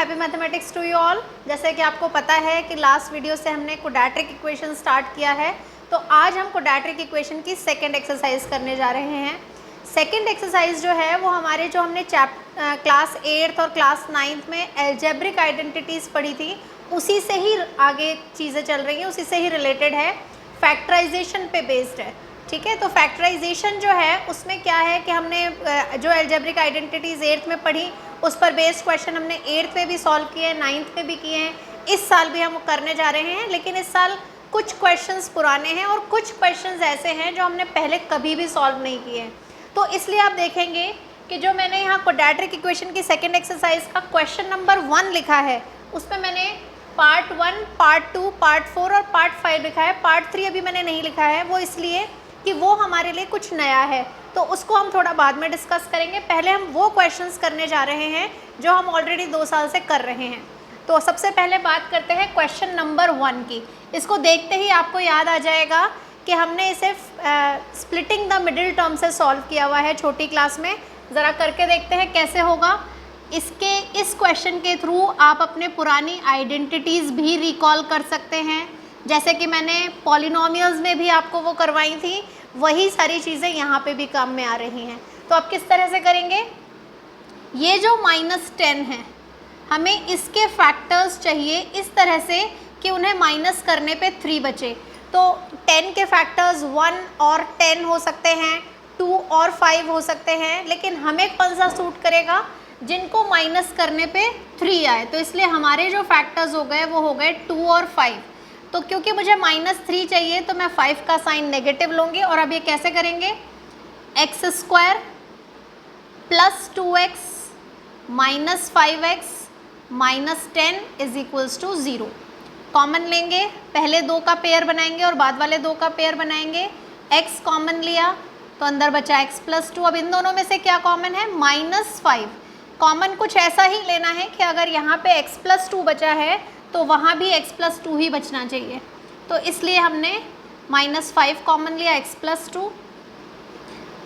Happy mathematics to you all. जैसे कि आपको पता है कि लास्ट वीडियो से हमने क्वाड्रेटिक इक्वेशन स्टार्ट किया है, तो आज हम क्वाड्रेटिक इक्वेशन की सेकंड एक्सरसाइज करने जा रहे हैं। सेकंड एक्सरसाइज जो है वो हमारे जो हमने क्लास 8th और क्लास 9th में एल्जेब्रिक आइडेंटिटीज़ पढ़ी थी, उसी से ही आगे चीज़ें चल रही हैं, उसी से ही रिलेटेड है, फैक्टराइजेशन पे बेस्ड है। ठीक है, तो फैक्टराइजेशन जो है उसमें क्या है कि हमने जो एल्जेब्रिक आइडेंटिटीज़ 8th में पढ़ी उस पर बेस्ड क्वेश्चन हमने 8th में भी सॉल्व किए, 9th में भी किए हैं, इस साल भी हम करने जा रहे हैं। लेकिन इस साल कुछ क्वेश्चंस पुराने हैं और कुछ क्वेश्चंस ऐसे हैं जो हमने पहले कभी भी सॉल्व नहीं किए हैं। तो इसलिए आप देखेंगे कि जो मैंने यहाँ क्वाड्रेटिक इक्वेशन की सेकेंड एक्सरसाइज का क्वेश्चन नंबर 1 लिखा है, उसमें मैंने पार्ट 1, पार्ट 2, पार्ट 4 और पार्ट 5 लिखा है। पार्ट 3 अभी मैंने नहीं लिखा है, वो इसलिए कि वो हमारे लिए कुछ नया है, तो उसको हम थोड़ा बाद में डिस्कस करेंगे। पहले हम वो क्वेश्चंस करने जा रहे हैं जो हम ऑलरेडी 2 साल से कर रहे हैं। तो सबसे पहले बात करते हैं क्वेश्चन नंबर 1 की। इसको देखते ही आपको याद आ जाएगा कि हमने इसे स्प्लिटिंग द मिडिल टर्म से सॉल्व किया हुआ है छोटी क्लास में। ज़रा करके देखते हैं कैसे होगा। इस क्वेश्चन के थ्रू आप अपने पुरानी आइडेंटिटीज़ भी रिकॉल कर सकते हैं, जैसे कि मैंने पॉलिनोमियल्स में भी आपको वो करवाई थी, वही सारी चीज़ें यहाँ पे भी काम में आ रही हैं। तो आप किस तरह से करेंगे, ये जो -10 है हमें इसके फैक्टर्स चाहिए इस तरह से कि उन्हें माइनस करने पे 3 बचे। तो 10 के फैक्टर्स 1 और 10 हो सकते हैं, 2 और 5 हो सकते हैं, लेकिन हमें कौन सा सूट करेगा, जिनको माइनस करने पे 3 आए। तो इसलिए हमारे जो फैक्टर्स हो गए वो हो गए 2 और 5। तो क्योंकि मुझे -3 चाहिए तो मैं 5 का साइन नेगेटिव लूँगी। और अब ये कैसे करेंगे, x² + 2x - 5x - 10 = 0 कॉमन लेंगे। पहले 2 का पेयर बनाएंगे और बाद वाले 2 का पेयर बनाएंगे। x कॉमन लिया तो अंदर बचा x + 2। अब इन दोनों में से क्या कॉमन है, -5 कॉमन। कुछ ऐसा ही लेना है कि अगर यहाँ पे x + 2 बचा है तो वहाँ भी x + 2 ही बचना चाहिए। तो इसलिए हमने -5 कॉमन लिया, x + 2।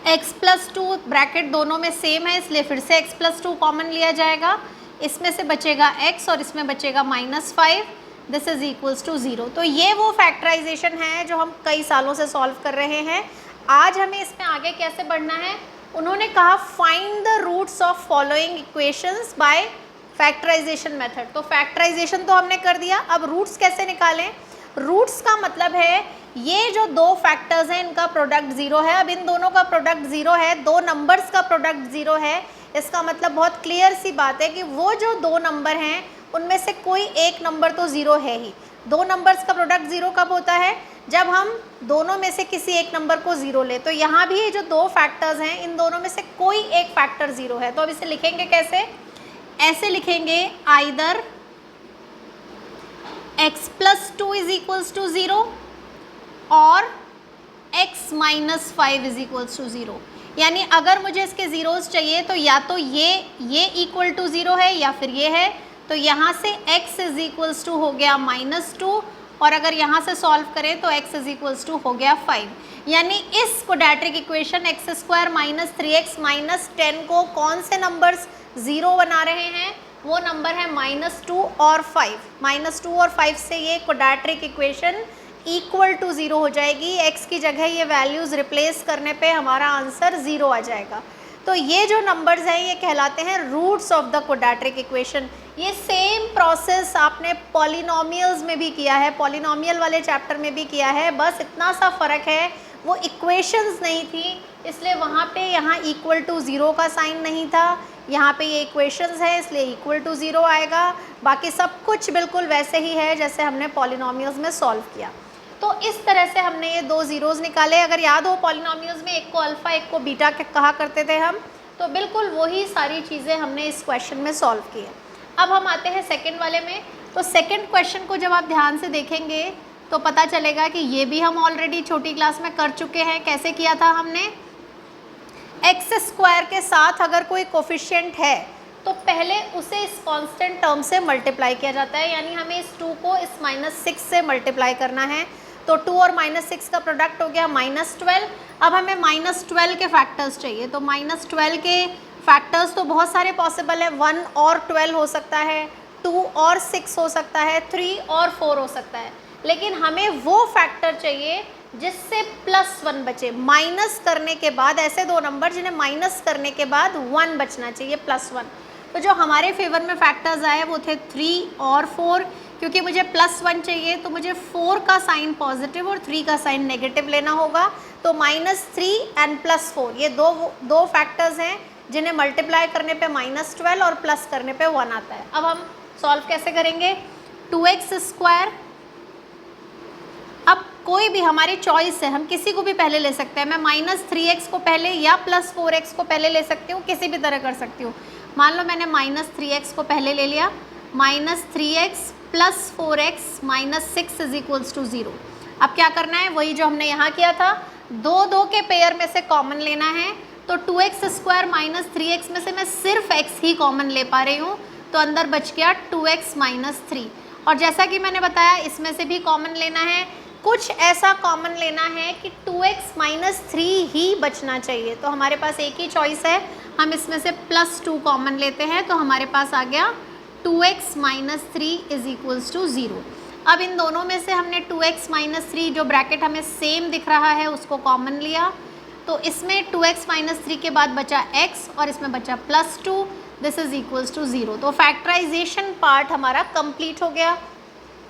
x + 2 ब्रैकेट दोनों में सेम है, इसलिए फिर से x + 2 कॉमन लिया जाएगा। इसमें से बचेगा x और इसमें बचेगा -5, दिस = 0। तो ये वो फैक्टराइजेशन है जो हम कई सालों से सॉल्व कर रहे हैं। आज हमें इसमें आगे कैसे बढ़ना है, उन्होंने कहा find the roots of following equations by factorisation method. तो फैक्टराइजेशन तो हमने कर दिया, अब रूट्स कैसे निकालें। रूट्स का मतलब है ये जो 2 फैक्टर्स हैं इनका प्रोडक्ट 0 है। अब इन दोनों का प्रोडक्ट 0 है, 2 नंबर्स का प्रोडक्ट 0 है, इसका मतलब बहुत क्लियर सी बात है कि वो जो 2 नंबर हैं उनमें से कोई एक नंबर तो 0 है ही। 2 नंबर्स का प्रोडक्ट 0 कब होता है, जब हम दोनों में से किसी एक नंबर को 0 ले। तो यहाँ भी ये जो 2 फैक्टर्स हैं इन दोनों में से कोई एक फैक्टर 0 है। तो अब इसे लिखेंगे कैसे, ऐसे लिखेंगे, आइदर x + 2 = 0 और x - 5 = 0। यानी अगर मुझे इसके ज़ीरोज़ चाहिए तो या तो ये = 0 है या फिर ये है। तो यहाँ से x = हो गया -2 और अगर यहाँ से सॉल्व करें तो x = हो गया 5। यानी इस क्वाड्रेटिक इक्वेशन x² - 3x - 10 को कौन से नंबर्स 0 बना रहे हैं, वो नंबर है -2 और 5। -2 और 5 से ये क्वाड्रेटिक इक्वेशन = 0 हो जाएगी। x की जगह ये वैल्यूज़ रिप्लेस करने पे हमारा आंसर 0 आ जाएगा। तो ये जो नंबर्स हैं ये कहलाते हैं roots of the quadratic equation. ये सेम प्रोसेस आपने पॉलिनोमियल्स में भी किया है, पॉलिनोमियल वाले चैप्टर में भी किया है, बस इतना सा फ़र्क है वो इक्वेशंस नहीं थी, इसलिए वहाँ पे यहाँ = 0 का साइन नहीं था, यहाँ पे ये इक्वेशंस है इसलिए = 0 आएगा। बाकी सब कुछ बिल्कुल वैसे ही है जैसे हमने पॉलिनोमियल्स में सॉल्व किया। तो इस तरह से हमने ये 2 ज़ीरोज़ निकाले। अगर याद हो पॉलिनोमियल्स में एक को अल्फ़ा एक को बीटा कहा करते थे हम, तो बिल्कुल वही सारी चीज़ें हमने इस क्वेश्चन में सॉल्व की है। अब हम आते हैं सेकंड वाले में। तो सेकंड क्वेश्चन को जब आप ध्यान से देखेंगे तो पता चलेगा कि ये भी हम ऑलरेडी छोटी क्लास में कर चुके हैं। कैसे किया था हमने, x² के साथ अगर कोई कोफिशिएंट है तो पहले उसे इस कांस्टेंट टर्म से मल्टीप्लाई किया जाता है, यानी हमें इस 2 को इस -6 से मल्टीप्लाई करना है। तो 2 और -6 का प्रोडक्ट हो गया -12। अब हमें -12 के फैक्टर्स चाहिए, तो -12 के फैक्टर्स तो बहुत सारे पॉसिबल है, 1 और 12 हो सकता है, 2 और 6 हो सकता है, 3 और 4 हो सकता है, लेकिन हमें वो फैक्टर चाहिए जिससे +1 बचे। माइनस करने के बाद ऐसे दो नंबर जिन्हें माइनस करने के बाद 1 बचना चाहिए, +1। तो जो हमारे फेवर में फैक्टर्स आए वो थे 3 और 4। क्योंकि मुझे +1 चाहिए तो मुझे 4 का साइन पॉजिटिव और 3 का साइन नेगेटिव लेना होगा। तो -3 एंड +4 ये दो फैक्टर्स हैं जिन्हें मल्टीप्लाई करने पे -12 और प्लस करने पे 1 आता है। अब हम सॉल्व कैसे करेंगे? 2x², अब कोई भी हमारी चॉइस है, हम किसी को भी पहले ले सकते हैं। मैं -3x को पहले या +4x को पहले ले सकती हूँ, किसी भी तरह कर सकती हूँ। मान लो मैंने -3x को पहले ले लिया, -3x + 4x -6 = 0। अब क्या करना है? वही जो हमने यहाँ किया था, दो के पेयर में से कॉमन लेना है। तो 2x² - 3x में से मैं सिर्फ x ही कॉमन ले पा रही हूँ, तो अंदर बच गया 2x - 3। और जैसा कि मैंने बताया इसमें से भी कॉमन लेना है, कुछ ऐसा कॉमन लेना है कि 2x - 3 ही बचना चाहिए। तो हमारे पास एक ही चॉइस है, हम इसमें से +2 कॉमन लेते हैं, तो हमारे पास आ गया 2x - 3 = 0। अब इन दोनों में से हमने 2x - 3 जो ब्रैकेट हमें सेम दिख रहा है उसको कॉमन लिया, तो इसमें 2x - 3 के बाद बचा x और इसमें बचा +2, दिस इज इक्वल्स टू 0। तो फैक्टराइजेशन पार्ट हमारा कंप्लीट हो गया।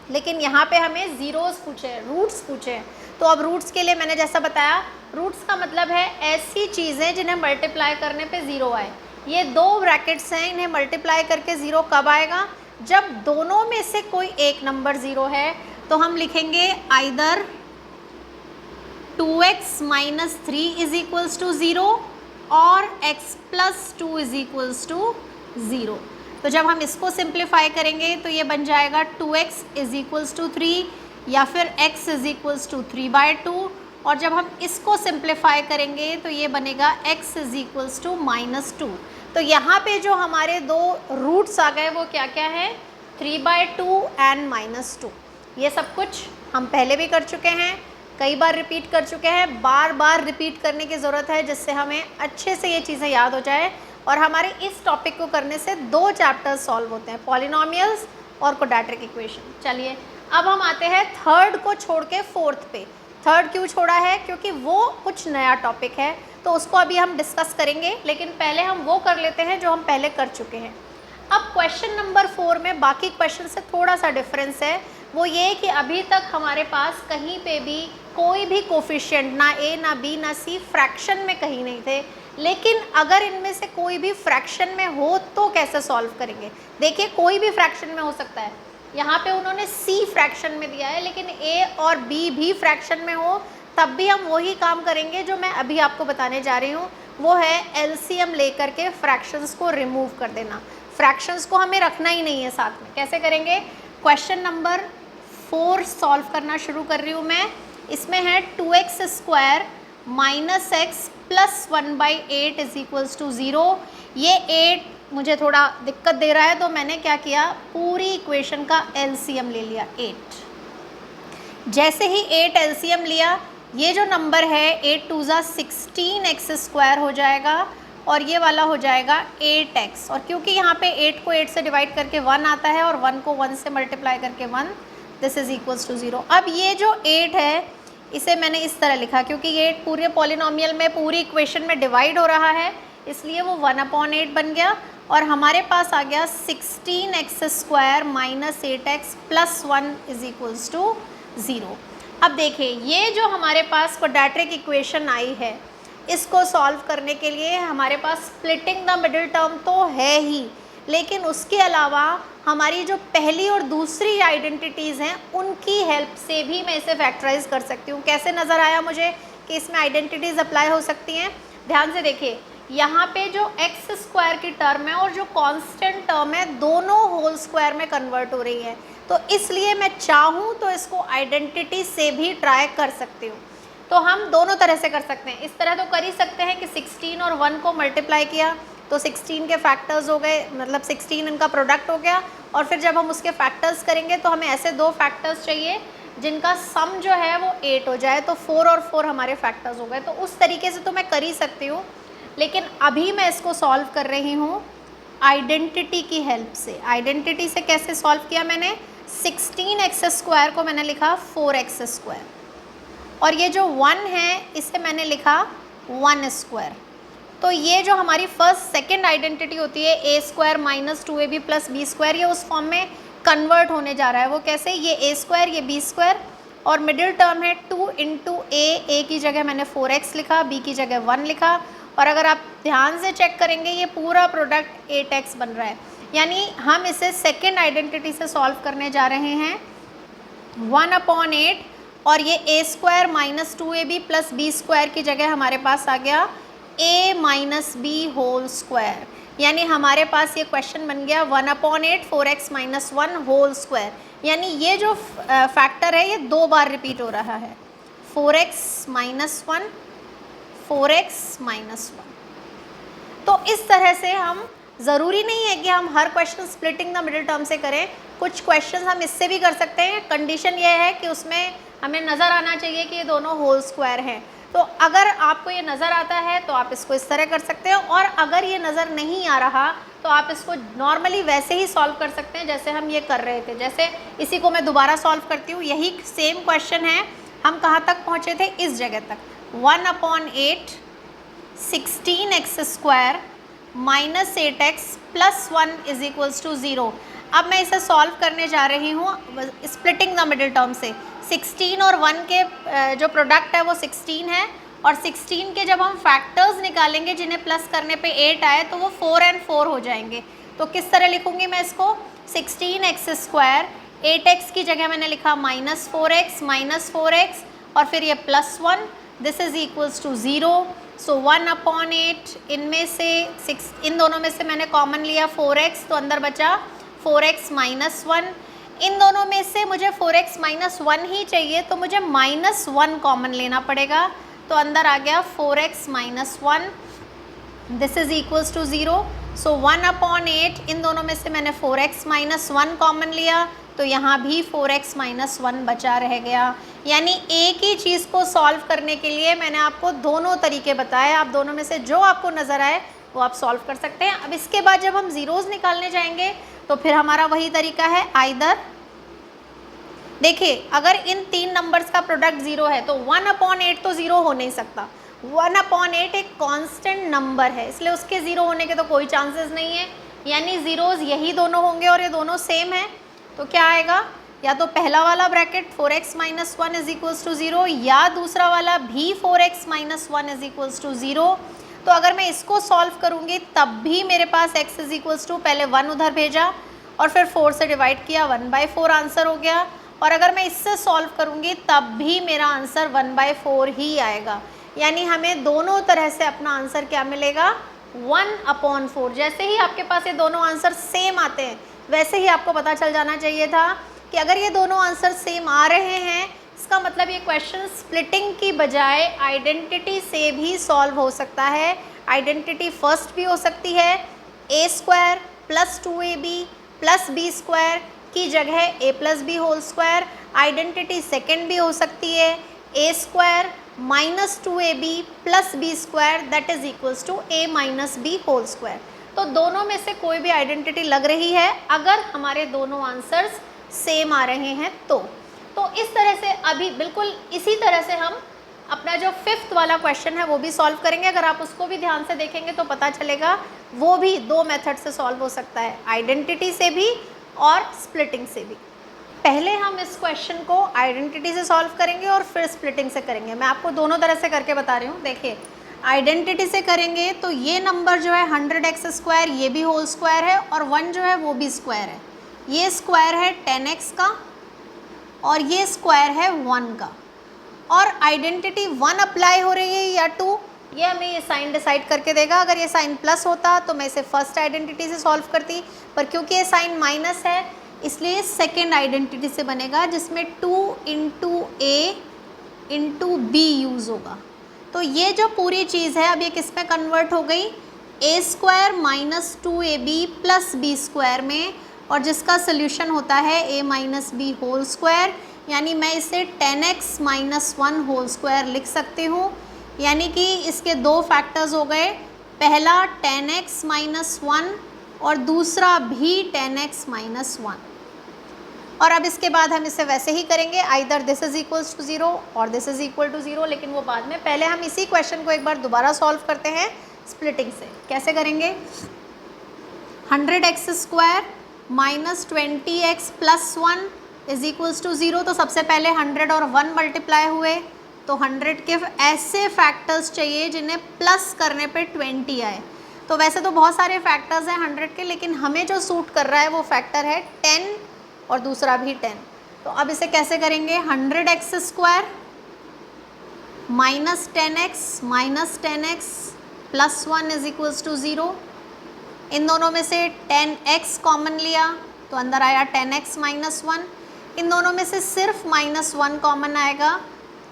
लेकिन यहाँ पे हमें ज़ीरोज़ पूछे हैं, रूट्स पूछे हैं। तो अब रूट्स के लिए मैंने जैसा बताया, रूट्स का मतलब है ऐसी चीज़ें जिन्हें मल्टीप्लाई करने पे 0 आए। ये दो ब्रैकेट्स हैं, इन्हें मल्टीप्लाई करके 0 कब आएगा? जब दोनों में से कोई एक नंबर 0 है। तो हम लिखेंगे आइदर 2x - 3 = 0 और x + 2 = 0। तो जब हम इसको सिंप्लीफाई करेंगे तो ये बन जाएगा 2x = 3 या फिर x = 3/2। और जब हम इसको सिंप्लीफाई करेंगे तो ये बनेगा x = -2। तो यहाँ पे जो हमारे दो रूट्स आ गए वो क्या क्या है? 3/2 एंड -2। ये सब कुछ हम पहले भी कर चुके हैं, कई बार रिपीट कर चुके हैं। बार बार रिपीट करने की ज़रूरत है जिससे हमें अच्छे से ये चीज़ें याद हो जाए। और हमारे इस टॉपिक को करने से 2 चैप्टर्स सॉल्व होते हैं, पॉलिनोमियल्स और क्वाड्रेटिक इक्वेशन। चलिए अब हम आते हैं थर्ड को छोड़ के फोर्थ पे। थर्ड क्यों छोड़ा है? क्योंकि वो कुछ नया टॉपिक है, तो उसको अभी हम डिस्कस करेंगे, लेकिन पहले हम वो कर लेते हैं जो हम पहले कर चुके हैं। अब क्वेश्चन नंबर 4 में बाकी क्वेश्चन से थोड़ा सा डिफरेंस है, वो ये कि अभी तक हमारे पास कहीं पे भी कोई भी कोफिशिएंट, ना a ना b ना c, फ्रैक्शन में कहीं नहीं थे। लेकिन अगर इनमें से कोई भी फ्रैक्शन में हो तो कैसे सॉल्व करेंगे? देखिए कोई भी फ्रैक्शन में हो सकता है। यहाँ पे उन्होंने c फ्रैक्शन में दिया है, लेकिन a और b भी फ्रैक्शन में हो तब भी हम वही काम करेंगे जो मैं अभी आपको बताने जा रही हूँ। वो है एलसीएम लेकर के फ्रैक्शंस को रिमूव कर देना। फ्रैक्शंस को हमें रखना ही नहीं है साथ में। कैसे करेंगे? क्वेश्चन नंबर 4 सॉल्व करना शुरू कर रही हूँ मैं। इसमें है 2x² - x + 1/8 = 0। ये 8 मुझे थोड़ा दिक्कत दे रहा है, तो मैंने क्या किया, पूरी इक्वेशन का एलसीएम ले लिया 8। जैसे ही 8 एलसीएम लिया, ये जो नंबर है 8 2 ज़ा 16x² हो जाएगा और ये वाला हो जाएगा 8x। और क्योंकि यहाँ पे 8 को 8 से डिवाइड करके 1 आता है और 1 को 1 से मल्टीप्लाई करके 1, दिस इज इक्वल्स टू 0। अब ये जो 8 है इसे मैंने इस तरह लिखा, क्योंकि ये पूरे पॉलिनोमियल में पूरी इक्वेशन में डिवाइड हो रहा है, इसलिए वो 1/8 बन गया। और हमारे पास आ गया 16x² - 8x + 1 = 0। अब देखिए ये जो हमारे पास क्वाड्रेटिक इक्वेशन आई है, इसको सॉल्व करने के लिए हमारे पास स्प्लिटिंग द मिडिल टर्म तो है ही, लेकिन उसके अलावा हमारी जो पहली और दूसरी आइडेंटिटीज़ हैं उनकी हेल्प से भी मैं इसे फैक्टराइज कर सकती हूँ। कैसे नज़र आया मुझे कि इसमें आइडेंटिटीज़ अप्लाई हो सकती हैं? ध्यान से देखिए, यहाँ पे जो x² की टर्म है और जो कांस्टेंट टर्म है दोनों होल स्क्वायर में कन्वर्ट हो रही है, तो इसलिए मैं चाहूँ तो इसको आइडेंटिटी से भी ट्राई कर सकती हूँ। तो हम दोनों तरह से कर सकते हैं। इस तरह तो कर ही सकते हैं कि 16 और 1 को मल्टीप्लाई किया तो 16 के फैक्टर्स हो गए, मतलब 16 इनका प्रोडक्ट हो गया। और फिर जब हम उसके फैक्टर्स करेंगे तो हमें ऐसे दो फैक्टर्स चाहिए जिनका सम जो है वो 8 हो जाए, तो 4 और 4 हमारे फैक्टर्स हो गए। तो उस तरीके से तो मैं कर ही सकती हूँ, लेकिन अभी मैं इसको सॉल्व कर रही हूँ आइडेंटिटी की हेल्प से। आइडेंटिटी से कैसे सॉल्व किया मैंने, 16x² को मैंने लिखा 4x², और ये जो 1 है इसे मैंने लिखा 1²। तो ये जो हमारी फर्स्ट सेकंड आइडेंटिटी होती है a² - 2ab + b², ये उस फॉर्म में कन्वर्ट होने जा रहा है। वो कैसे, ये a² ये b², और मिडिल टर्म है 2 × a की जगह मैंने 4x लिखा, b की जगह 1 लिखा, और अगर आप ध्यान से चेक करेंगे ये पूरा प्रोडक्ट 8x बन रहा है। यानी हम इसे सेकेंड आइडेंटिटी से सॉल्व करने जा रहे हैं 1/8, और ये a² - 2ab + b² की जगह हमारे पास आ गया a - b²। यानी हमारे पास ये क्वेश्चन बन गया 1/8 4x - 1²। यानी ये जो फैक्टर है ये 2 बार रिपीट हो रहा है, 4x - 1 4x - 1। तो इस तरह से हम, ज़रूरी नहीं है कि हम हर question splitting the middle term से करें, कुछ क्वेश्चन हम इससे भी कर सकते हैं। कंडीशन ये है कि उसमें हमें नज़र आना चाहिए कि ये दोनों होल स्क्वायर हैं। तो अगर आपको ये नज़र आता है तो आप इसको इस तरह कर सकते हो, और अगर ये नज़र नहीं आ रहा तो आप इसको नॉर्मली वैसे ही सॉल्व कर सकते हैं जैसे हम ये कर रहे थे। जैसे इसी को मैं दोबारा सॉल्व करती हूँ, यही सेम क्वेश्चन है, हम कहाँ तक पहुँचे थे, इस जगह तक, 1/8 16x² - 8x + 1 = 0। अब मैं इसे सॉल्व करने जा रही हूँ स्प्लिटिंग द मिडिल टर्म से। 16 और 1 के जो प्रोडक्ट है वो 16 है, और 16 के जब हम फैक्टर्स निकालेंगे जिन्हें प्लस करने पे 8 आए तो वो 4 और 4 हो जाएंगे। तो किस तरह लिखूँगी मैं इसको, 16x², 8x की जगह मैंने लिखा -4x - 4x, और फिर ये +1, this is equals to 0। So 1/8, इनमें से इन दोनों में से मैंने कॉमन लिया 4x, तो अंदर बचा 4x - 1। इन दोनों में से मुझे 4x - 1 ही चाहिए, तो मुझे -1 कॉमन लेना पड़ेगा, तो अंदर आ गया 4x - 1, this is equals to 0। So 1/8, इन दोनों में से मैंने 4x - 1 कॉमन लिया, तो यहाँ भी 4x - 1 बचा रह गया। यानी एक ही चीज़ को सॉल्व करने के लिए मैंने आपको दोनों तरीके बताए, आप दोनों में से जो आपको नज़र आए वो आप सॉल्व कर सकते हैं। अब इसके बाद जब हम ज़ीरोज़ निकालने जाएंगे तो फिर हमारा वही तरीका है, आइदर देखिए अगर इन 3 नंबर्स का प्रोडक्ट 0 है तो 1/8 तो 0 हो नहीं सकता। 1/8 एक कांस्टेंट नंबर है, इसलिए उसके 0 होने के तो कोई चांसेस नहीं है। यानी ज़ीरोज़ यही दोनों होंगे और ये दोनों सेम है, तो क्या आएगा, या तो पहला वाला ब्रैकेट 4x - 1 = 0, या दूसरा वाला भी 4x - 1 = 0। तो अगर मैं इसको सॉल्व करूँगी तब भी मेरे पास x = पहले 1 उधर भेजा और फिर 4 से डिवाइड किया, 1/4 आंसर हो गया। और अगर मैं इससे सॉल्व करूँगी तब भी मेरा आंसर 1/4 ही आएगा। यानी हमें दोनों तरह से अपना आंसर क्या मिलेगा, 1/4। जैसे ही आपके पास ये दोनों आंसर सेम आते हैं वैसे ही आपको पता चल जाना चाहिए था कि अगर ये दोनों आंसर सेम आ रहे हैं इसका मतलब ये क्वेश्चन स्प्लिटिंग की बजाय आइडेंटिटी से भी सॉल्व हो सकता है। आइडेंटिटी फर्स्ट भी हो सकती है, a² + 2ab + b² की जगह a + b²। आइडेंटिटी सेकेंड भी हो सकती है, a² - 2ab + b² that is equals to a - b²। तो दोनों में से कोई भी आइडेंटिटी लग रही है अगर हमारे दोनों आंसर्स सेम आ रहे हैं तो इस तरह से अभी बिल्कुल इसी तरह से हम अपना जो 5th वाला क्वेश्चन है वो भी सॉल्व करेंगे। अगर आप उसको भी ध्यान से देखेंगे तो पता चलेगा वो भी 2 मेथड से सॉल्व हो सकता है, आइडेंटिटी से भी और स्प्लिटिंग से भी। पहले हम इस क्वेश्चन को आइडेंटिटी से सॉल्व करेंगे और फिर स्प्लिटिंग से करेंगे। मैं आपको दोनों तरह से करके बता रही हूँ। देखिए आइडेंटिटी से करेंगे तो ये नंबर जो है 100x² ये भी होल स्क्वायर है और 1 जो है वो भी स्क्वायर है। ये स्क्वायर है 10x का और ये स्क्वायर है 1 का, और आइडेंटिटी 1 अप्लाई हो रही है या 2 ये हमें ये साइन डिसाइड करके देगा। अगर ये साइन प्लस होता तो मैं इसे फर्स्ट आइडेंटिटी से सॉल्व करती, पर क्योंकि ये साइन माइनस है इसलिए सेकेंड आइडेंटिटी से बनेगा जिसमें 2 × a × b यूज़ होगा। तो ये जो पूरी चीज़ है अब ये किस में कन्वर्ट हो गई, a² - 2ab + b² में, और जिसका सोल्यूशन होता है a - b²। यानी मैं इसे 10x - 1² लिख सकती हूँ। यानी कि इसके 2 फैक्टर्स हो गए, पहला 10x - 1 और दूसरा भी 10x माइनस 1। और अब इसके बाद हम इसे वैसे ही करेंगे, either this is equals to 0 और दिस इज इक्वल टू 0, लेकिन वो बाद में। पहले हम इसी क्वेश्चन को एक बार दोबारा सॉल्व करते हैं स्प्लिटिंग से। कैसे करेंगे? 100x square minus 20x plus 1 is equals to 0। तो सबसे पहले 100 और 1 मल्टीप्लाई हुए, तो 100 के ऐसे फैक्टर्स चाहिए जिन्हें प्लस करने पे 20 आए। तो वैसे तो बहुत सारे फैक्टर्स हैं 100 के, लेकिन हमें जो सूट कर रहा है वो फैक्टर है 10 और दूसरा भी 10। तो अब इसे कैसे करेंगे? 100x square minus 10x plus 1 is equals to 0। इन दोनों में से 10x कॉमन लिया तो अंदर आया 10x माइनस 1। इन दोनों में से सिर्फ माइनस 1 कॉमन आएगा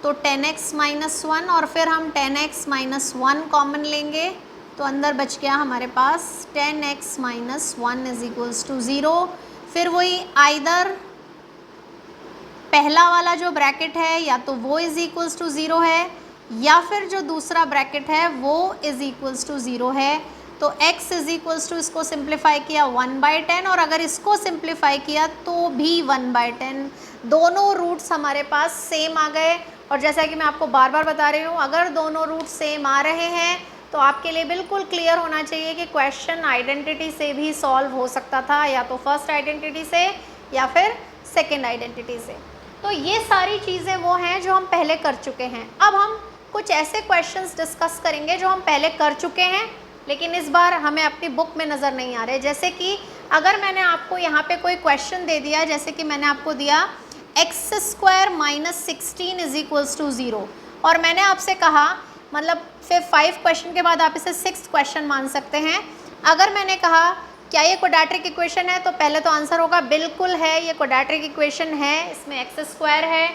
तो 10x माइनस 1, और फिर हम 10x माइनस 1 कॉमन लेंगे तो अंदर बच गया हमारे पास 10x minus 1 is equals to 0। फिर वही आइदर पहला वाला जो ब्रैकेट है या तो वो इज इक्वल्स टू 0 है, या फिर जो दूसरा ब्रैकेट है वो इज इक्वल्स टू 0 है। तो x इज इक्वल्स टू, इसको सिंप्लीफाई किया 1/10, और अगर इसको सिंप्लीफाई किया तो भी 1/10। दोनों रूट्स हमारे पास सेम आ गए। और जैसा कि मैं आपको बार बार बता रही हूँ, अगर दोनों रूट सेम आ रहे हैं तो आपके लिए बिल्कुल क्लियर होना चाहिए कि क्वेश्चन आइडेंटिटी से भी सॉल्व हो सकता था, या तो फर्स्ट आइडेंटिटी से या फिर सेकेंड आइडेंटिटी से। तो ये सारी चीज़ें वो हैं जो हम पहले कर चुके हैं। अब हम कुछ ऐसे क्वेश्चंस डिस्कस करेंगे जो हम पहले कर चुके हैं लेकिन इस बार हमें अपनी बुक में नज़र नहीं आ रहे। जैसे कि अगर मैंने आपको यहाँ पे कोई क्वेश्चन दे दिया, जैसे कि मैंने आपको दिया x square minus 16 is equals to 0, और मैंने आपसे कहा, मतलब फिर 5 क्वेश्चन के बाद आप इसे 6th क्वेश्चन मान सकते हैं। अगर मैंने कहा क्या ये क्वाड्रेटिक इक्वेशन है, तो पहले तो आंसर होगा बिल्कुल है, ये क्वाड्रेटिक इक्वेशन है। इसमें एक्स स्क्वायर है,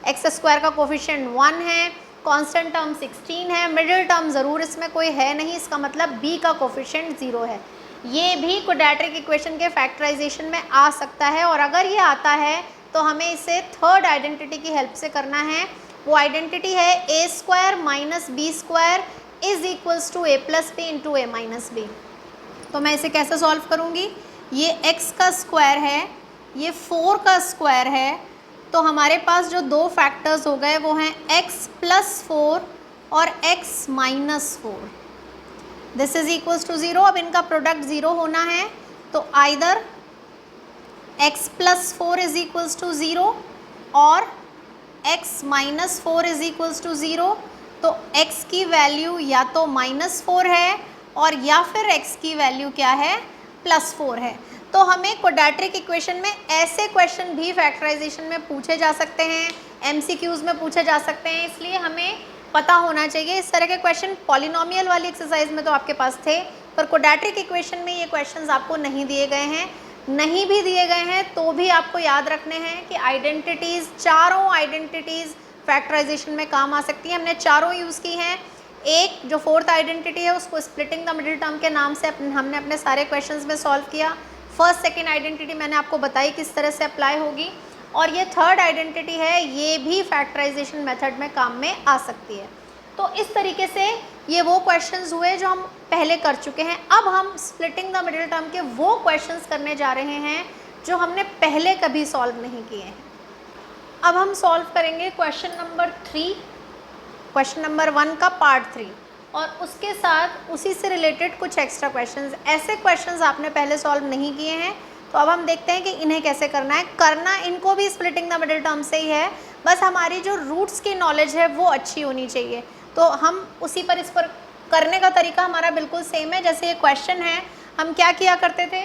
एक्स स्क्वायर का कोफिशिएंट 1 है, कांस्टेंट टर्म 16 है, मिडिल टर्म ज़रूर इसमें कोई है नहीं, इसका मतलब b का कोफिशिएंट 0 है। ये भी क्वाड्रेटिक इक्वेशन के फैक्टराइजेशन में आ सकता है, और अगर ये आता है तो हमें इसे थर्ड आइडेंटिटी की हेल्प से करना है। वो आइडेंटिटी है a square minus B square is equals to a plus B into a minus B. तो मैं इसे कैसे सॉल्व करूँगी? ये x का स्क्वायर है, ये 4 का स्क्वायर है, तो हमारे पास जो दो फैक्टर्स हो गए वो हैं x प्लस 4 और x minus 4। This is equals to 0। अब इनका प्रोडक्ट 0 होना है, तो either x plus 4 is equals to 0 और x minus 4 is equals to 0। तो x की वैल्यू या तो -4 है और या फिर x की वैल्यू क्या है? +4 है। तो हमें क्वाड्रेटिक इक्वेशन में ऐसे क्वेश्चन भी फैक्टराइजेशन में पूछे जा सकते हैं, MCQs में पूछे जा सकते हैं, इसलिए हमें पता होना चाहिए। इस तरह के क्वेश्चन पॉलिनोमियल वाली एक्सरसाइज में तो आपके पास थे, पर क्वाड्रेटिक इक्वेशन में ये क्वेश्चंस आपको नहीं दिए गए हैं। नहीं भी दिए गए हैं तो भी आपको याद रखने हैं कि आइडेंटिटीज़, चारों आइडेंटिटीज़ फैक्टराइजेशन में काम आ सकती हैं। हमने चारों यूज़ की हैं। एक जो 4th आइडेंटिटी है उसको स्प्लिटिंग द मिडिल टर्म के नाम से हमने अपने सारे क्वेश्चंस में सॉल्व किया। फर्स्ट सेकेंड आइडेंटिटी मैंने आपको बताई किस तरह से अप्लाई होगी, और ये थर्ड आइडेंटिटी है, ये भी फैक्टराइजेशन मेथड में काम में आ सकती है। तो इस तरीके से ये वो क्वेश्चंस हुए जो हम पहले कर चुके हैं। अब हम स्प्लिटिंग द मिडिल टर्म के वो क्वेश्चंस करने जा रहे हैं जो हमने पहले कभी सॉल्व नहीं किए हैं। अब हम सॉल्व करेंगे क्वेश्चन नंबर 3, क्वेश्चन नंबर 1 का पार्ट 3, और उसके साथ उसी से रिलेटेड कुछ एक्स्ट्रा क्वेश्चंस। ऐसे क्वेश्चंस आपने पहले सॉल्व नहीं किए हैं, तो अब हम देखते हैं कि इन्हें कैसे करना है। करना इनको भी स्प्लिटिंग द मिडिल टर्म से ही है, बस हमारी जो रूट्स की नॉलेज है वो अच्छी होनी चाहिए। तो हम उसी पर, इस पर करने का तरीका हमारा बिल्कुल सेम है। जैसे ये क्वेश्चन है, हम क्या किया करते थे?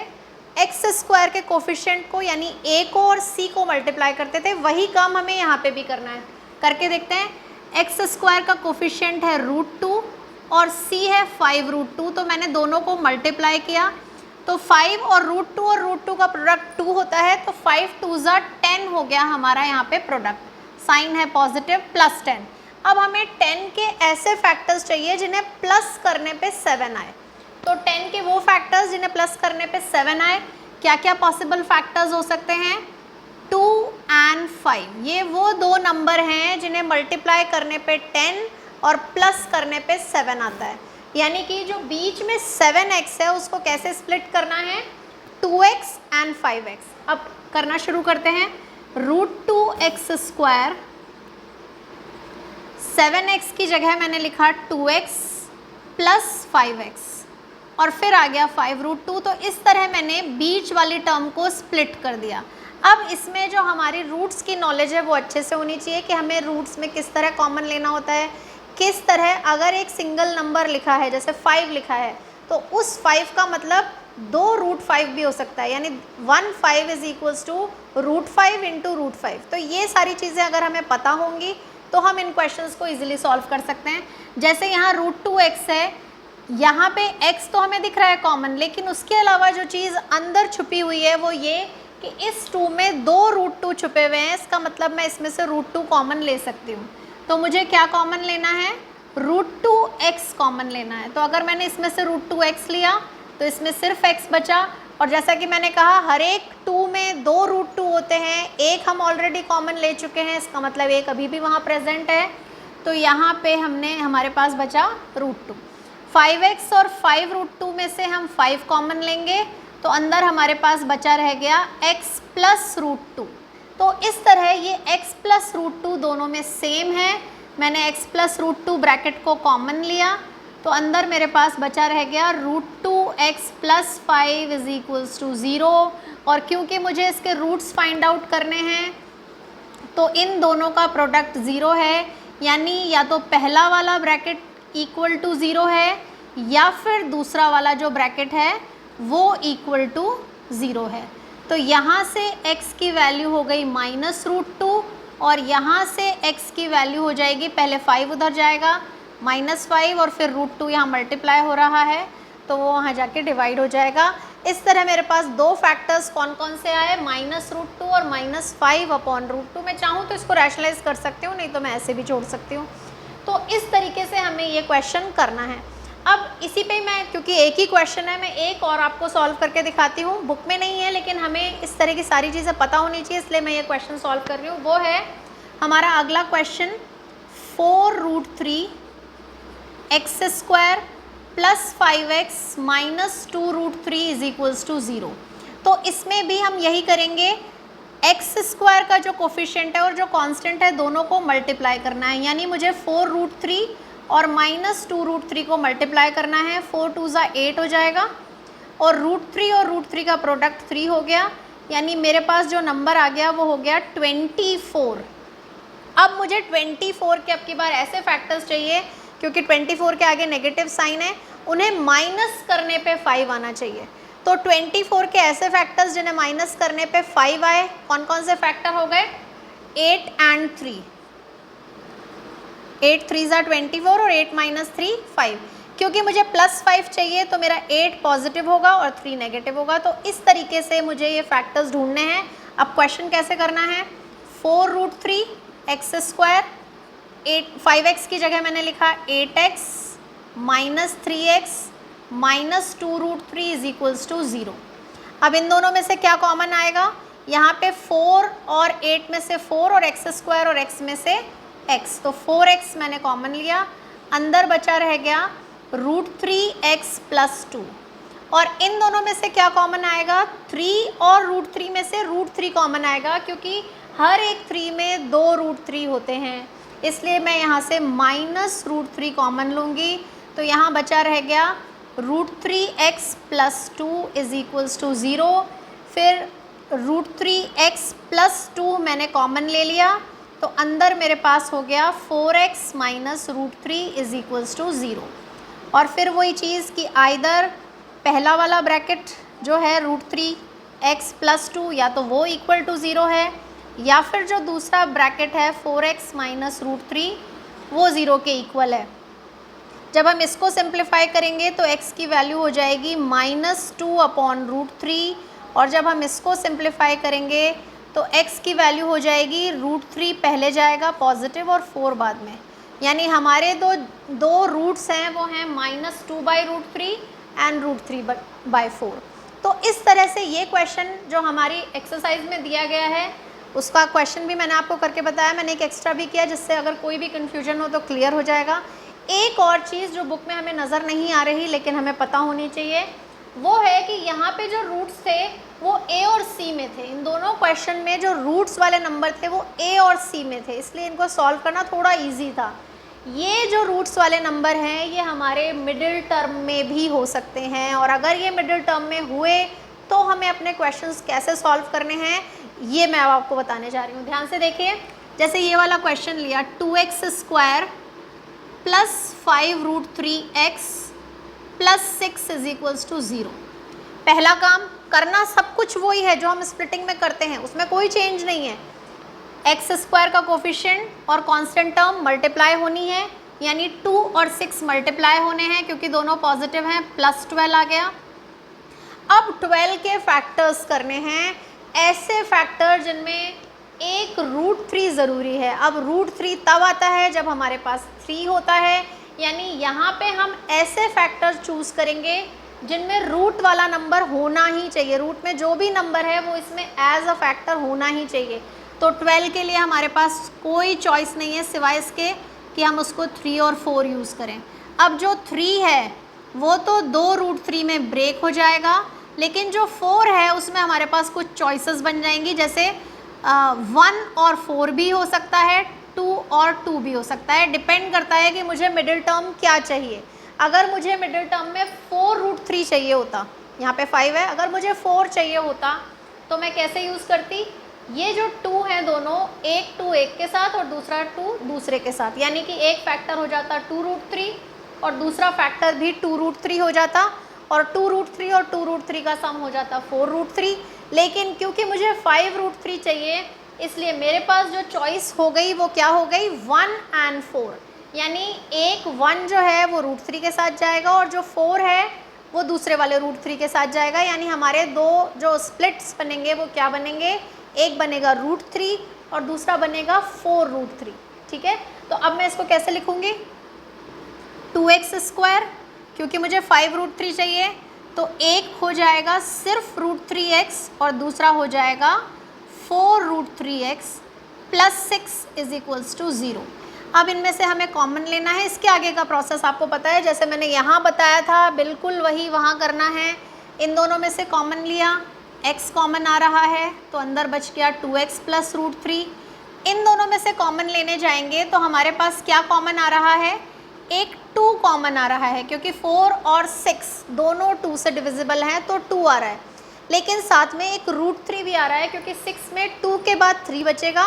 एक्स स्क्वायर के कोफिशिएंट को यानी a को और c को मल्टीप्लाई करते थे, वही काम हमें यहाँ पे भी करना है। करके देखते हैं। एक्स स्क्वायर का कोफिशिएंट है √2 और c है 5√2, तो मैंने दोनों को मल्टीप्लाई किया तो 5 और √2 का प्रोडक्ट 2 होता है, तो 5 2 ज़ा 10 हो गया हमारा यहाँ पे प्रोडक्ट। साइन है पॉजिटिव, +10। अब हमें 10 के ऐसे फैक्टर्स चाहिए जिन्हें प्लस करने पे 7 आए। तो 10 के वो फैक्टर्स जिन्हें प्लस करने पे 7 आए, क्या क्या पॉसिबल फैक्टर्स हो सकते हैं? 2 और 5, ये वो दो नंबर हैं जिन्हें मल्टीप्लाई करने पे 10 और प्लस करने पे 7 आता है। यानी कि जो बीच में 7x है उसको कैसे स्प्लिट करना है, 2x एंड 5x। अब करना शुरू करते हैं। √2x², 7x की जगह मैंने लिखा 2x + 5x और फिर आ गया 5√2। तो इस तरह मैंने बीच वाली टर्म को स्प्लिट कर दिया। अब इसमें जो हमारी रूट्स की नॉलेज है वो अच्छे से होनी चाहिए कि हमें रूट्स में किस तरह कॉमन लेना होता है, किस तरह अगर एक सिंगल नंबर लिखा है जैसे 5 लिखा है तो उस 5 का मतलब 2√5 भी हो सकता है, यानी 1/5 = √5 × √5। तो ये सारी चीज़ें अगर हमें पता होंगी तो हम इन क्वेश्चंस को इजीली सॉल्व कर सकते हैं। जैसे यहाँ √2x है, यहाँ पे x तो हमें दिख रहा है कॉमन, लेकिन उसके अलावा जो चीज़ अंदर छुपी हुई है वो ये कि इस 2 में 2 √2 छुपे हुए हैं। इसका मतलब मैं इसमें से √2 कॉमन ले सकती हूँ। तो मुझे क्या कॉमन लेना है, √2x कॉमन लेना है। तो अगर मैंने इसमें से √2x लिया तो इसमें सिर्फ x बचा। और जैसा कि मैंने कहा हर एक 2 में 2 √2 होते हैं, एक हम ऑलरेडी कॉमन ले चुके हैं, इसका मतलब एक अभी भी वहाँ प्रेजेंट है। तो यहाँ पे हमारे पास बचा √2। 5x और 5√2 में से हम 5 कॉमन लेंगे तो अंदर हमारे पास बचा रह गया x + √2। तो इस तरह ये x + √2 दोनों में सेम है। मैंने x + √2 ब्रैकेट को कॉमन लिया तो अंदर मेरे पास बचा रह गया √2x + 5 = 0। और क्योंकि मुझे इसके रूट्स फाइंड आउट करने हैं तो इन दोनों का प्रोडक्ट 0 है, यानी या तो पहला वाला ब्रैकेट = 0 है या फिर दूसरा वाला जो ब्रैकेट है वो = 0 है। तो यहाँ से x की वैल्यू हो गई -√2 और यहाँ से x की वैल्यू हो जाएगी, पहले 5 उधर जाएगा -5 और फिर √2 यहाँ मल्टीप्लाई हो रहा है तो वो वहाँ जाके डिवाइड हो जाएगा। इस तरह मेरे पास दो फैक्टर्स कौन कौन से आए, -√2 और -5/√2। मैं चाहूँ तो इसको रैशनलाइज कर सकती हूँ, नहीं तो मैं ऐसे भी जोड़ सकती हूँ। तो इस तरीके से हमें ये क्वेश्चन करना है। अब इसी पे मैं, क्योंकि एक ही क्वेश्चन है, मैं एक और आपको सॉल्व करके दिखाती हूँ। बुक में नहीं है लेकिन हमें इस तरह की सारी चीज़ें पता होनी चाहिए, इसलिए मैं ये क्वेश्चन सॉल्व कर रही हूँ। वो है हमारा अगला क्वेश्चन 4√3 x² + 5x - 2√3 = 0। तो इसमें भी हम यही करेंगे, x² का जो कोफिशिएंट है और जो कांस्टेंट है दोनों को मल्टीप्लाई करना है। यानी मुझे 4√3 और -2√3 को मल्टीप्लाई करना है। 4 × 2 = 8 हो जाएगा और √3 और √3 का प्रोडक्ट 3 हो गया, यानी मेरे पास जो नंबर आ गया वो हो गया 24। अब मुझे 24 के अब की बार ऐसे फैक्टर्स चाहिए, क्योंकि 24 के आगे नेगेटिव साइन है, उन्हें माइनस करने पे 5 आना चाहिए। तो 24 के ऐसे फैक्टर्स जिन्हें माइनस करने पे 5 आए, कौन कौन से फैक्टर हो गए, 8 and 3। 8 3 = 24 और 8 - 3 5। क्योंकि मुझे +5 चाहिए तो मेरा 8 पॉजिटिव होगा और 3 नेगेटिव होगा। तो इस तरीके से मुझे ये फैक्टर्स ढूंढने हैं। अब क्वेश्चन कैसे करना है, 4√3 x², 5x की जगह मैंने लिखा 8x - 3x - 2√3 = 0। अब इन दोनों में से क्या कॉमन आएगा, यहाँ पे 4 और 8 में से 4 और x² और x में से x, तो 4x मैंने कॉमन लिया। अंदर बचा रह गया √3x + 2। और इन दोनों में से क्या कॉमन आएगा, 3 और √3 में से √3 कॉमन आएगा, क्योंकि हर एक 3 में 2 √3 होते हैं, इसलिए मैं यहाँ से -√3 कॉमन लूँगी। तो यहाँ बचा रह गया √3x + 2 = 0। फिर √3x + 2 मैंने कॉमन ले लिया तो अंदर मेरे पास हो गया 4x - √3 = 0। और फिर वही चीज़ कि आइदर पहला वाला ब्रैकेट जो है √3x + 2 या तो वो = 0 है, या फिर जो दूसरा ब्रैकेट है 4x - √3 वो 0 के इक्वल है। जब हम इसको सिंप्लीफाई करेंगे तो x की वैल्यू हो जाएगी -2/√3 और जब हम इसको सिंप्लीफाई करेंगे तो x की वैल्यू हो जाएगी √3 पहले जाएगा पॉजिटिव और 4 बाद में, यानी हमारे दो रूट्स हैं वो हैं -2/√3 एंड √3/4। तो इस तरह से ये क्वेश्चन जो हमारी एक्सरसाइज में दिया गया है उसका क्वेश्चन भी मैंने आपको करके बताया। मैंने एक एक्स्ट्रा भी किया जिससे अगर कोई भी कन्फ्यूजन हो तो क्लियर हो जाएगा। एक और चीज़ जो बुक में हमें नज़र नहीं आ रही लेकिन हमें पता होनी चाहिए, वो है कि यहाँ पे जो रूट्स थे वो ए और सी में थे। इन दोनों क्वेश्चन में जो रूट्स वाले नंबर थे वो ए और सी में थे, इसलिए इनको सॉल्व करना थोड़ा इजी था। ये जो रूट्स वाले नंबर हैं ये हमारे मिडिल टर्म में भी हो सकते हैं, और अगर ये मिडिल टर्म में हुए तो हमें अपने क्वेश्चंस कैसे सॉल्व करने हैं ये मैं अब आपको बताने जा रही हूँ। ध्यान से देखिए, जैसे ये वाला क्वेश्चन लिया 2x² प्लस 5√3x प्लस 6 = 0। पहला काम करना सब कुछ वही है जो हम स्प्लिटिंग में करते हैं, उसमें कोई चेंज नहीं है। x² का कोफिशिएंट और कांस्टेंट टर्म मल्टीप्लाई होनी है, यानी 2 और 6 मल्टीप्लाई होने हैं क्योंकि दोनों पॉजिटिव हैं, प्लस 12 आ गया। अब 12 के फैक्टर्स करने हैं, ऐसे फैक्टर जिनमें एक √3 ज़रूरी है। अब √3 तब आता है जब हमारे पास 3 होता है, यानी यहाँ पे हम ऐसे फैक्टर चूज़ करेंगे जिनमें रूट वाला नंबर होना ही चाहिए। रूट में जो भी नंबर है वो इसमें एज अ फैक्टर होना ही चाहिए। तो 12 के लिए हमारे पास कोई चॉइस नहीं है सिवाय इसके कि हम उसको 3 और 4 यूज़ करें। अब जो 3 है वो तो 2√3 में ब्रेक हो जाएगा, लेकिन जो 4 है उसमें हमारे पास कुछ चॉइसेस बन जाएंगी, जैसे 1 और 4 भी हो सकता है, 2 और 2 भी हो सकता है। डिपेंड करता है कि मुझे मिडिल टर्म क्या चाहिए। अगर मुझे मिडिल टर्म में 4√3 चाहिए होता, यहाँ पे 5 है, अगर मुझे 4 चाहिए होता तो मैं कैसे यूज़ करती, ये जो 2 हैं दोनों, एक 2 एक के साथ और दूसरा 2 दूसरे के साथ, यानी कि एक फैक्टर हो जाता 2√3 और दूसरा फैक्टर भी 2√3 हो जाता, और 2√3 और 2√3 का सम हो जाता 4√3। लेकिन क्योंकि मुझे 5√3 चाहिए इसलिए मेरे पास जो चॉइस हो गई वो क्या हो गई, 1 and 4, यानी एक 1 जो है वो √3 के साथ जाएगा और जो 4 है वो दूसरे वाले √3 के साथ जाएगा। यानी हमारे दो जो स्प्लिट्स बनेंगे वो क्या बनेंगे, एक बनेगा √3 और दूसरा बनेगा 4√3। ठीक है, तो अब मैं इसको कैसे लिखूँगी, 2x², क्योंकि मुझे 5√3 चाहिए तो एक हो जाएगा सिर्फ √3x और दूसरा हो जाएगा 4√3x प्लस 6 = 0। अब इनमें से हमें कॉमन लेना है। इसके आगे का प्रोसेस आपको पता है, जैसे मैंने यहाँ बताया था बिल्कुल वही वहाँ करना है। इन दोनों में से कॉमन लिया, x कॉमन आ रहा है तो अंदर बच गया 2x प्लस √3। इन दोनों में से कॉमन लेने जाएंगे तो हमारे पास क्या कॉमन आ रहा है, एक 2 कॉमन आ रहा है, क्योंकि 4 और 6 दोनों 2 से डिविजिबल हैं तो 2 आ रहा है। लेकिन साथ में एक √3 भी आ रहा है क्योंकि 6 में 2 के बाद 3 बचेगा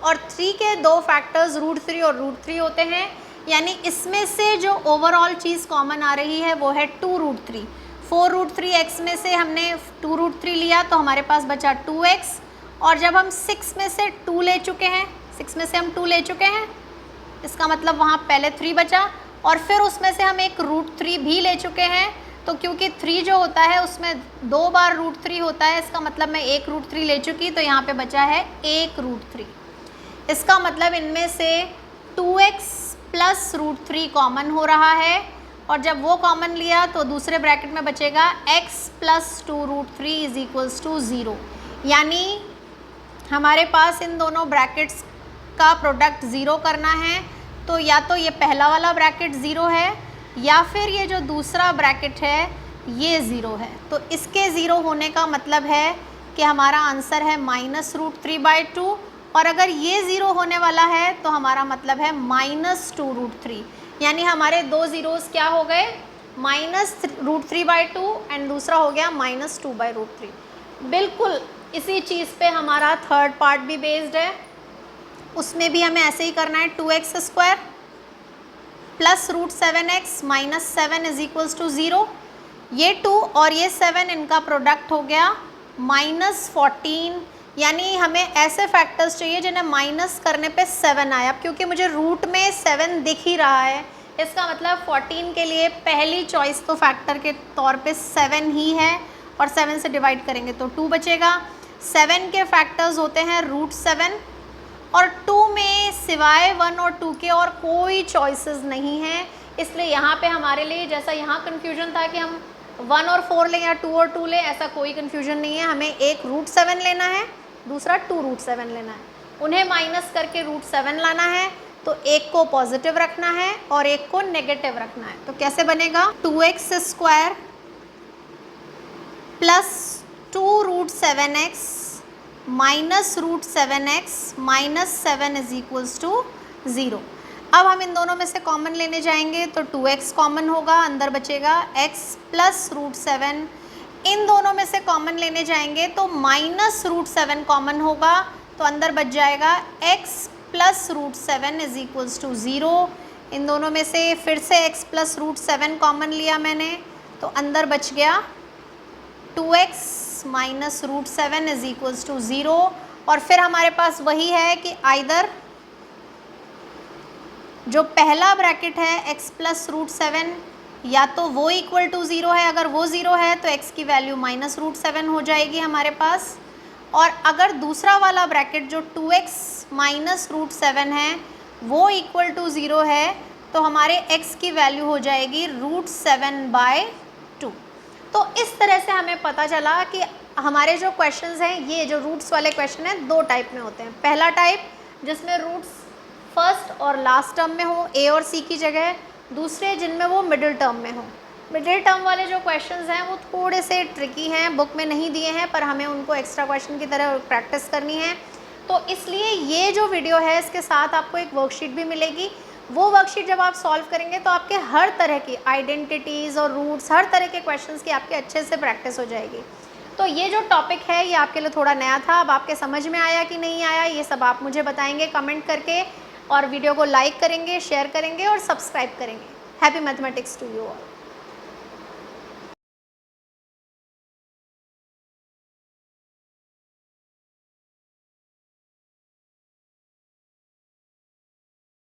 और 3 के दो फैक्टर्स √3 और √3 होते हैं, यानी इसमें से जो ओवरऑल चीज़ कॉमन आ रही है वो है 2√3। 4√3x में से हमने 2√3 लिया तो हमारे पास बचा 2x, और जब हम 6 में से 2 ले चुके हैं, 6 में से हम 2 ले चुके हैं, इसका मतलब वहाँ पहले 3 बचा और फिर उसमें से हम एक √3 भी ले चुके हैं। तो क्योंकि 3 जो होता है उसमें 2 बार √3 होता है, इसका मतलब मैं एक √3 ले चुकी, तो यहाँ पे बचा है एक √3। इसका मतलब इनमें से 2x प्लस √3 कॉमन हो रहा है, और जब वो कॉमन लिया तो दूसरे ब्रैकेट में बचेगा x प्लस 2√3 = 0। यानी हमारे पास इन दोनों ब्रैकेट्स का प्रोडक्ट ज़ीरो करना है, तो या तो ये पहला वाला ब्रैकेट ज़ीरो है या फिर ये जो दूसरा ब्रैकेट है ये ज़ीरो है। तो इसके ज़ीरो होने का मतलब है कि हमारा आंसर है -√3/2, और अगर ये ज़ीरो होने वाला है तो हमारा मतलब है -2√3। यानी हमारे दो ज़ीरोज़ क्या हो गए, -√3/2 एंड दूसरा हो गया -2/√3। बिल्कुल इसी चीज़ पे हमारा थर्ड पार्ट भी बेस्ड है, उसमें भी हमें ऐसे ही करना है। 2x² plus √7x minus 7 = 0। ये 2 और ये 7 इनका प्रोडक्ट हो गया -14। यानी हमें ऐसे फैक्टर्स चाहिए जिन्हें माइनस करने पे 7 आए। अब क्योंकि मुझे रूट में 7 दिख ही रहा है, इसका मतलब 14 के लिए पहली चॉइस तो फैक्टर के तौर पे 7 ही है, और 7 से डिवाइड करेंगे तो 2 बचेगा। 7 के फैक्टर्स होते हैं √7, और 2 में सिवाय 1 और 2 के और कोई चॉइसेस नहीं है। इसलिए यहाँ पे हमारे लिए, जैसा यहाँ कन्फ्यूजन था कि हम 1 और 4 लें या 2 और 2 लें, ऐसा कोई कन्फ्यूजन नहीं है। हमें एक √7 लेना है, दूसरा 2√7 लेना है, उन्हें माइनस करके √7 लाना है, तो एक को पॉजिटिव रखना है और एक को नेगेटिव रखना है। तो कैसे बनेगा, 2x square plus 2√7x minus √7x minus 7 is equals to 0। अब हम इन दोनों में से कॉमन लेने जाएंगे तो 2x कॉमन होगा, अंदर बचेगा x प्लस √7। इन दोनों में से कॉमन लेने जाएंगे तो माइनस √7 कॉमन होगा, तो अंदर बच जाएगा x plus √7 is equals to 0। इन दोनों में से फिर से x प्लस √7 कॉमन लिया मैंने, तो अंदर बच गया 2x minus √7 is equals to 0। और फिर हमारे पास वही है कि आइदर जो पहला ब्रैकेट है x प्लस √7 या तो वो इक्वल टू 0 है, अगर वो 0 है तो x की वैल्यू माइनस √7 हो जाएगी हमारे पास। और अगर दूसरा वाला ब्रैकेट जो 2x माइनस √7 है वो इक्वल टू 0 है तो हमारे x की वैल्यू हो जाएगी √7/2। तो इस तरह से हमें पता चला कि हमारे जो क्वेश्चंस हैं, ये जो रूट्स वाले क्वेश्चन हैं, दो टाइप में होते हैं। पहला टाइप जिसमें रूट्स फर्स्ट और लास्ट टर्म में हो, a और c की जगह, दूसरे जिनमें वो मिडिल टर्म में हो। मिडिल टर्म वाले जो क्वेश्चंस हैं वो थोड़े से ट्रिकी हैं, बुक में नहीं दिए हैं, पर हमें उनको एक्स्ट्रा क्वेश्चन की तरह प्रैक्टिस करनी है। तो इसलिए ये जो वीडियो है इसके साथ आपको एक वर्कशीट भी मिलेगी। वो वर्कशीट जब आप सॉल्व करेंगे तो आपके हर तरह की आइडेंटिटीज़ और रूट्स, हर तरह के क्वेश्चंस की आपके अच्छे से प्रैक्टिस हो जाएगी। तो ये जो टॉपिक है ये आपके लिए थोड़ा नया था, अब आपके समझ में आया कि नहीं आया ये सब आप मुझे बताएंगे कमेंट करके, और वीडियो को लाइक करेंगे, शेयर करेंगे और सब्सक्राइब करेंगे। Happy mathematics to you all.